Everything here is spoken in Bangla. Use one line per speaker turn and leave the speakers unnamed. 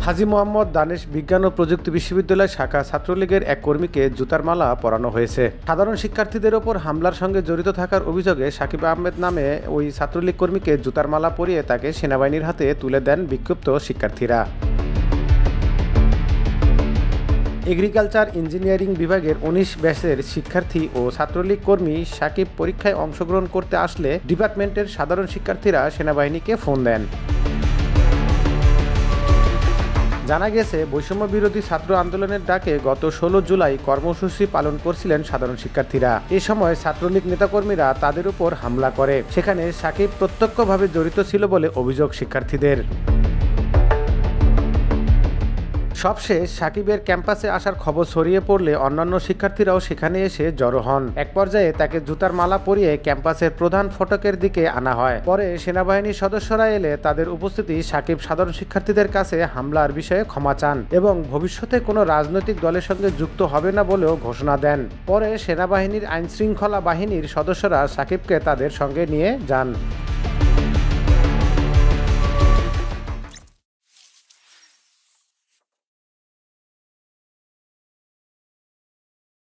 হাজী মোহাম্মদ দানেশ বিজ্ঞান ও প্রযুক্তি বিশ্ববিদ্যালয় শাখা ছাত্রলীগের এক কর্মীকে জুতার মালা পরানো হয়েছে। সাধারণ শিক্ষার্থীদের ওপর হামলার সঙ্গে জড়িত থাকার অভিযোগে সাকিব আহমেদ নামে ওই ছাত্রলীগ কর্মীকে জুতার মালা পরিয়ে তাকে সেনাবাহিনীর হাতে তুলে দেন বিক্ষুব্ধ শিক্ষার্থীরা। এগ্রিকালচার ইঞ্জিনিয়ারিং বিভাগের ১৯ ব্যাচের শিক্ষার্থী ও ছাত্রলীগ কর্মী সাকিব পরীক্ষায় অংশগ্রহণ করতে আসলে ডিপার্টমেন্টের সাধারণ শিক্ষার্থীরা সেনাবাহিনীকে ফোন দেন। জানা গেছে, বৈষম্য বিরোধী ছাত্র আন্দোলনের ডাকে গত ১৬ জুলাই কর্মসূচি পালন করছিলেন সাধারণ শিক্ষার্থীরা। এ সময় ছাত্রলীগ নেতাকর্মীরা তাদের উপর হামলা করে। সেখানে সাকিব প্রত্যক্ষভাবে জড়িত ছিল বলে অভিযোগ শিক্ষার্থীদের। সবশেষ সাকিবের ক্যাম্পাসে আসার খবর ছড়িয়ে পড়লে অন্যান্য শিক্ষার্থীরাও সেখানে এসে জড়ো হন। এক পর্যায়ে তাকে জুতার মালা পরিয়ে ক্যাম্পাসের প্রধান ফটকের দিকে আনা হয়। পরে সেনাবাহিনীর সদস্যরা এলে তাদের উপস্থিতি সাকিব সাধারণ শিক্ষার্থীদের কাছে হামলার বিষয়ে ক্ষমা চান এবং ভবিষ্যতে কোনো রাজনৈতিক দলের সঙ্গে যুক্ত হবে না বলেও ঘোষণা দেন। পরে সেনাবাহিনীর আইনশৃঙ্খলা বাহিনীর সদস্যরা সাকিবকে তাদের সঙ্গে নিয়ে যান।